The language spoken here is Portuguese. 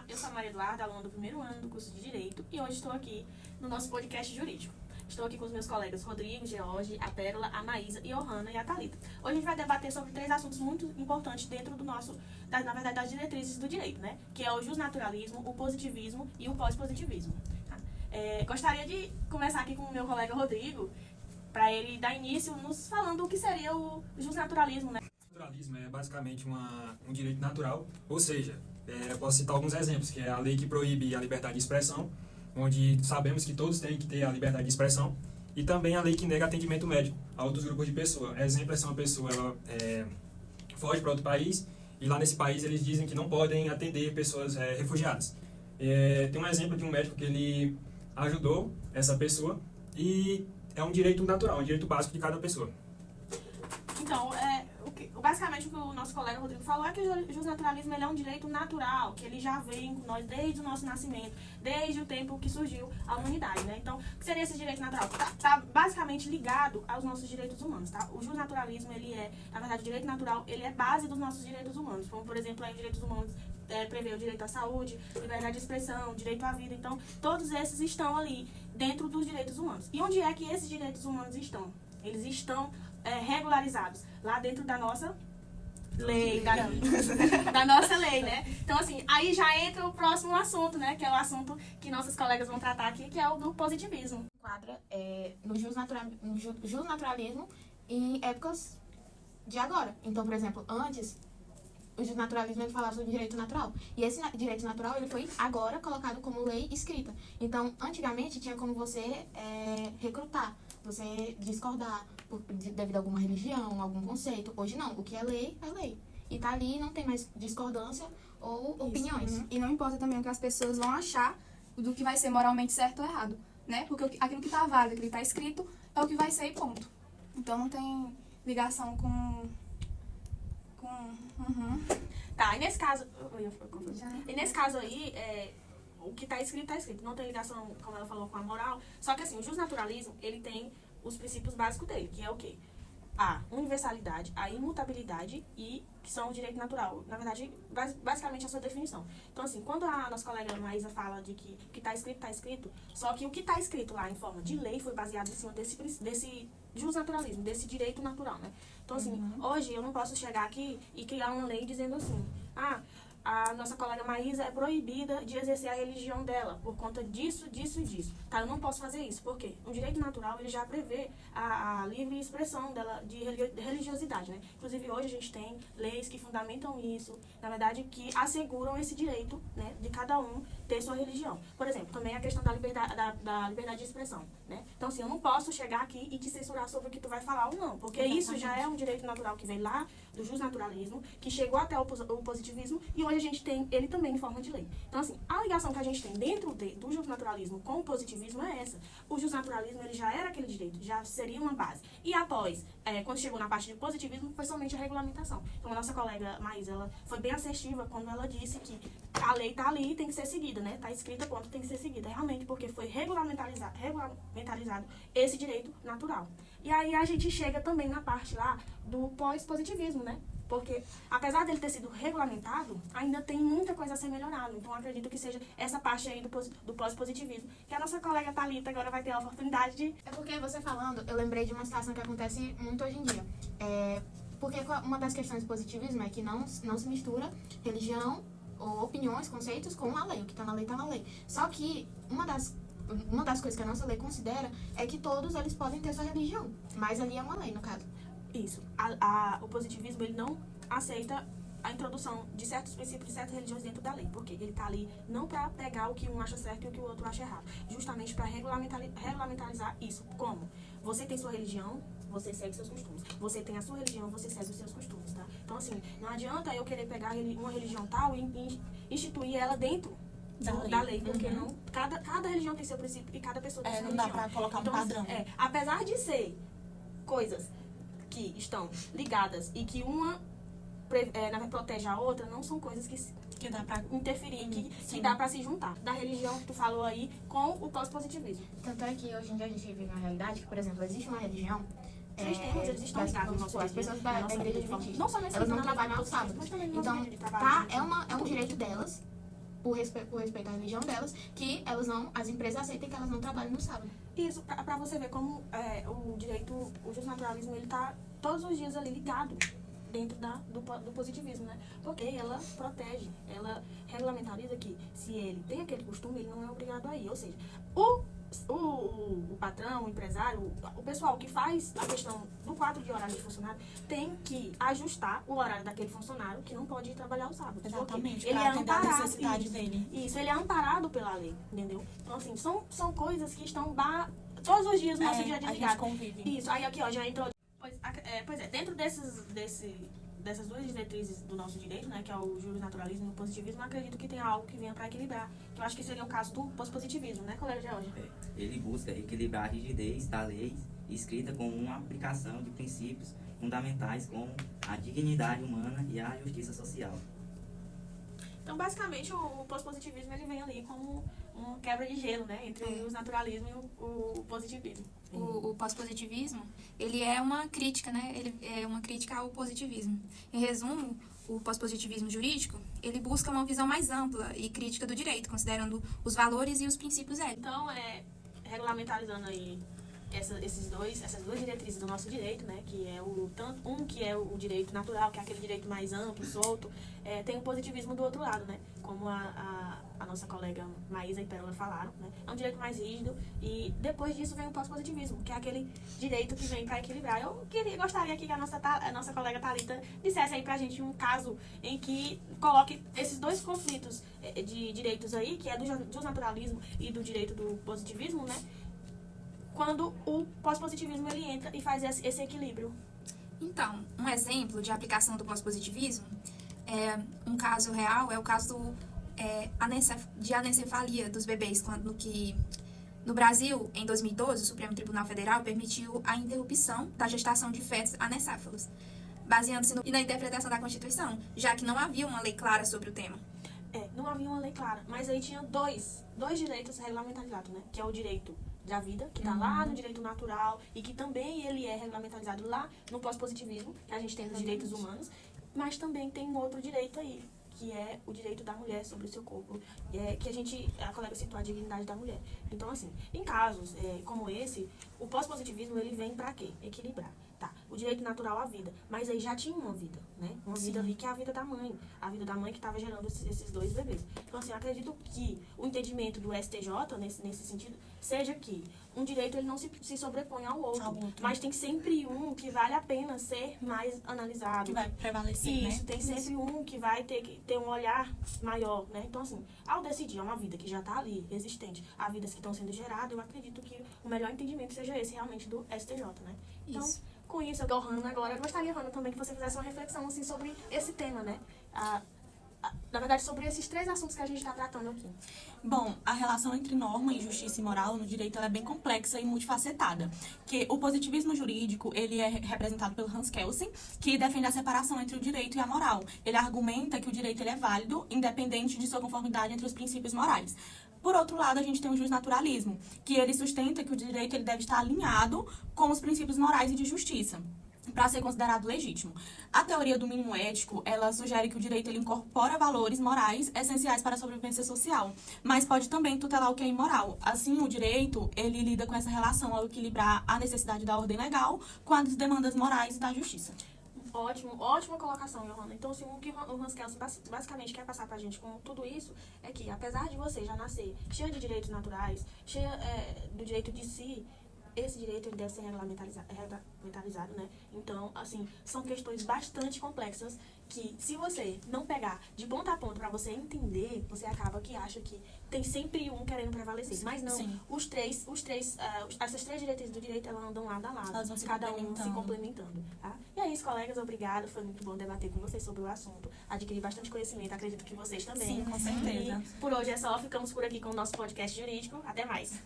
Eu sou a Maria Eduarda, aluna do primeiro ano do curso de Direito, e hoje estou aqui no nosso podcast jurídico. Estou aqui com os meus colegas Rodrigo, George, a Pérola, a Maísa, a Johanna e a Thalita. Hoje a gente vai debater sobre 3 assuntos muito importantes dentro do nosso, na verdade, das diretrizes do direito, né? Que é o justnaturalismo, o positivismo e o pós-positivismo. Gostaria de começar aqui com o meu colega Rodrigo, para ele dar início nos falando o que seria o justnaturalismo, né? O naturalismo é basicamente um direito natural, ou seja, eu posso citar alguns exemplos, que é a lei que proíbe a liberdade de expressão, onde sabemos que todos têm que ter a liberdade de expressão, e também a lei que nega atendimento médico a outros grupos de pessoas. Exemplo é se uma pessoa foge para outro país, e lá nesse país eles dizem que não podem atender pessoas refugiadas. Tem um exemplo de um médico que ele ajudou essa pessoa, e é um direito natural, um direito básico de cada pessoa. Então, basicamente o que o nosso colega Rodrigo falou é que o justnaturalismo ele é um direito natural, que ele já vem com nós desde o nosso nascimento, desde o tempo que surgiu a humanidade, né? Então, o que seria esse direito natural? Tá basicamente ligado aos nossos direitos humanos, tá? O justnaturalismo, ele é, na verdade, o direito natural, ele é base dos nossos direitos humanos, como, por exemplo, os direitos humanos prevê o direito à saúde, liberdade de expressão, direito à vida. Então, todos esses estão ali dentro dos direitos humanos. E onde é que esses direitos humanos estão? Eles estão regularizados lá dentro da nossa lei, da nossa lei, né? Então, assim, aí já entra o próximo assunto, né? Que é o assunto que nossos colegas vão tratar aqui, que é o do positivismo. Quadra no justnaturalismo em épocas de agora. Então, por exemplo, antes, o justnaturalismo ele falava sobre direito natural. E esse direito natural ele foi agora colocado como lei escrita. Então, antigamente, tinha como você recrutar, você discordar devido a alguma religião, algum conceito. Hoje não, o que é lei, é lei. E tá ali, não tem mais discordância ou opiniões. Uhum. E não importa também o que as pessoas vão achar do que vai ser moralmente certo ou errado, né? Porque aquilo que tá válido, aquilo que tá escrito, é o que vai ser e ponto. Então não tem ligação com... Tá, e nesse caso... E nesse caso aí, o que tá escrito, não tem ligação, como ela falou, com a moral. Só que assim, o justnaturalismo, ele tem os princípios básicos dele, que é o quê? A universalidade, a imutabilidade e que são o direito natural. Na verdade, basicamente a sua definição. Então, assim, quando a nossa colega Maísa fala de que o que está escrito, só que o que está escrito lá em forma de lei foi baseado em cima desse justnaturalismo, desse direito natural, né? Então, assim, hoje eu não posso chegar aqui e criar uma lei dizendo assim, a nossa colega Maísa é proibida de exercer a religião dela por conta disso, disso e disso. Tá, eu não posso fazer isso. Por quê? O direito natural, ele já prevê a livre expressão dela de religiosidade, né? Inclusive, hoje a gente tem leis que fundamentam isso, na verdade, que asseguram esse direito, né, de cada um ter sua religião. Por exemplo, também a questão da liberdade de expressão, né? Então, assim, eu não posso chegar aqui e te censurar sobre o que tu vai falar ou não, porque isso já é um direito natural que vem lá do justnaturalismo, que chegou até o positivismo, e hoje a gente tem ele também em forma de lei. Então, assim, a ligação que a gente tem dentro do justnaturalismo com o positivismo é essa. O justnaturalismo, ele já era aquele direito, já seria uma base. E após, quando chegou na parte de positivismo, foi somente a regulamentação. Então, a nossa colega Maísa, ela foi bem assertiva quando ela disse que a lei tá ali e tem que ser seguida, né? Tá escrita, ponto, tem que ser seguida. Realmente, porque foi regulamentalizado esse direito natural. E aí a gente chega também na parte lá do pós-positivismo, né? Porque, apesar dele ter sido regulamentado, ainda tem muita coisa a ser melhorada. Então, acredito que seja essa parte aí do pós-positivismo, que a nossa colega Thalita agora vai ter a oportunidade de... É porque você falando, eu lembrei de uma situação que acontece muito hoje em dia. Porque uma das questões do positivismo é que não se mistura religião ou opiniões, conceitos com a lei. O que tá na lei, tá na lei. Só que uma das coisas que a nossa lei considera é que todos eles podem ter sua religião. Mas ali é uma lei, no caso. Isso. O positivismo, ele não aceita a introdução de certos princípios, de certas religiões dentro da lei. Porque ele está ali não para pegar o que um acha certo e o que o outro acha errado. Justamente para regulamentalizar isso. Como? Você tem sua religião, você segue seus costumes. Você tem a sua religião, você segue os seus costumes, tá? Então, assim, não adianta eu querer pegar uma religião tal e instituir ela dentro da lei, porque não, cada religião tem seu princípio e cada pessoa tem sua religião. Não dá pra colocar um padrão. Apesar de ser coisas que estão ligadas e que uma protege a outra, não são coisas que dá pra interferir, que dá pra se juntar. Da religião que tu falou aí com o pós-positivismo. Tanto é que hoje em dia a gente vive uma realidade que, por exemplo, existe uma religião eles estão ligados no nosso as pessoas da igreja adventista. Não só nesse elas não trabalham ao sábado. mas também no Então, nosso dia de trabalho. é um direito delas, por respeito à religião delas, que as empresas aceitem que elas não trabalhem no sábado. Isso, pra você ver como o direito, o justnaturalismo, ele tá todos os dias ali ligado dentro do positivismo, né? Porque ela protege, ela regulamentariza que se ele tem aquele costume, ele não é obrigado a ir. Ou seja, o patrão, o empresário, o pessoal que faz a questão do quadro de horário de funcionário tem que ajustar o horário daquele funcionário que não pode ir trabalhar o sábado. Exatamente, Ele para é atender a amparado, necessidade dele. Isso, ele é amparado pela lei, entendeu? Então, assim, são coisas que estão todos os dias no nosso dia a dia a gente ligado. convive. Isso, aí aqui, ó, já entrou. Pois é, dentro dessas duas diretrizes do nosso direito, né, que é o justnaturalismo e o positivismo, eu acredito que tem algo que venha para equilibrar. Que eu acho que seria o caso do pós-positivismo, né, colega Georgia? Ele busca equilibrar a rigidez da lei escrita com uma aplicação de princípios fundamentais como a dignidade humana e a justiça social. Então, basicamente, o pós-positivismo ele vem ali como um quebra de gelo, né, entre o justnaturalismo e o positivismo. O pós-positivismo, ele é uma crítica, né? Ele é uma crítica ao positivismo. Em resumo, o pós-positivismo jurídico, ele busca uma visão mais ampla e crítica do direito, considerando os valores e os princípios éticos. Então, regulamentarizando aí essas duas diretrizes do nosso direito, né, que é que é o direito natural, que é aquele direito mais amplo, solto, tem o positivismo do outro lado, né, como a nossa colega Maísa e Pérola falaram, né, é um direito mais rígido e depois disso vem o pós-positivismo, que é aquele direito que vem para equilibrar. Eu gostaria aqui que a nossa colega Thalita dissesse aí pra gente um caso em que coloque esses dois conflitos de direitos aí, que é do justnaturalismo e do direito do positivismo, né, quando o pós-positivismo ele entra e faz esse equilíbrio. Então, um exemplo de aplicação do pós-positivismo, um caso real, é o caso de anencefalia dos bebês, quando que no Brasil, em 2012, o Supremo Tribunal Federal permitiu a interrupção da gestação de fetos anencéfalos, baseando-se na interpretação da Constituição, já que não havia uma lei clara sobre o tema. Não havia uma lei clara, mas aí tinha dois direitos regulamentarizados, né? Que é o direito da vida, que está lá no direito natural e que também ele é regulamentalizado lá no pós-positivismo, que a gente tem os direitos humanos, mas também tem um outro direito aí, que é o direito da mulher sobre o seu corpo, que a colega citou a dignidade da mulher. Então, assim, em casos como esse, o pós-positivismo ele vem para quê? Equilibrar. Tá, o direito natural à vida, mas aí já tinha uma vida, né? Uma vida ali que é a vida da mãe que estava gerando esses dois bebês. Então, assim, eu acredito que o entendimento do STJ, nesse sentido, seja que um direito ele não se sobrepõe ao outro, mas tem sempre um que vale a pena ser mais analisado. Que vai prevalecer, Isso, né? tem sempre um que vai ter um olhar maior, né? Então, assim, ao decidir uma vida que já está ali, existente, há vidas que estão sendo geradas, eu acredito que o melhor entendimento seja esse realmente do STJ, né? Então, Isso. com isso, eu Hanna agora, eu gostaria, Hanna, também que você fizesse uma reflexão, assim, sobre esse tema, né? Na verdade, sobre esses três assuntos que a gente está tratando aqui. Bom, a relação entre norma e justiça e moral no direito ela é bem complexa e multifacetada. Que o positivismo jurídico, ele é representado pelo Hans Kelsen, que defende a separação entre o direito e a moral. Ele argumenta que o direito ele é válido, independente de sua conformidade entre os princípios morais. Por outro lado, a gente tem o justnaturalismo, que ele sustenta que o direito ele deve estar alinhado com os princípios morais e de justiça, para ser considerado legítimo. A teoria do mínimo ético, ela sugere que o direito ele incorpora valores morais essenciais para a sobrevivência social, mas pode também tutelar o que é imoral. Assim, o direito, ele lida com essa relação ao equilibrar a necessidade da ordem legal com as demandas morais e da justiça. Ótima colocação, Johanna. Então, assim, o que o Hans Kelsen basicamente quer passar pra gente com tudo isso é que, apesar de você já nascer cheia de direitos naturais, cheia do direito de si, esse direito ele deve ser regulamentalizado, né? Então, assim, são questões bastante complexas que, se você não pegar de ponta a ponta pra você entender, você acaba que acha que tem sempre um querendo prevalecer. Mas não, Sim. essas três diretrizes do direito, elas andam lado a lado. Elas vão se cada um se complementando. complementando, tá? E é isso, colegas, obrigada. Foi muito bom debater com vocês sobre o assunto. Adquiri bastante conhecimento, acredito que vocês também. Sim, com certeza. E por hoje é só, ficamos por aqui com o nosso podcast jurídico. Até mais.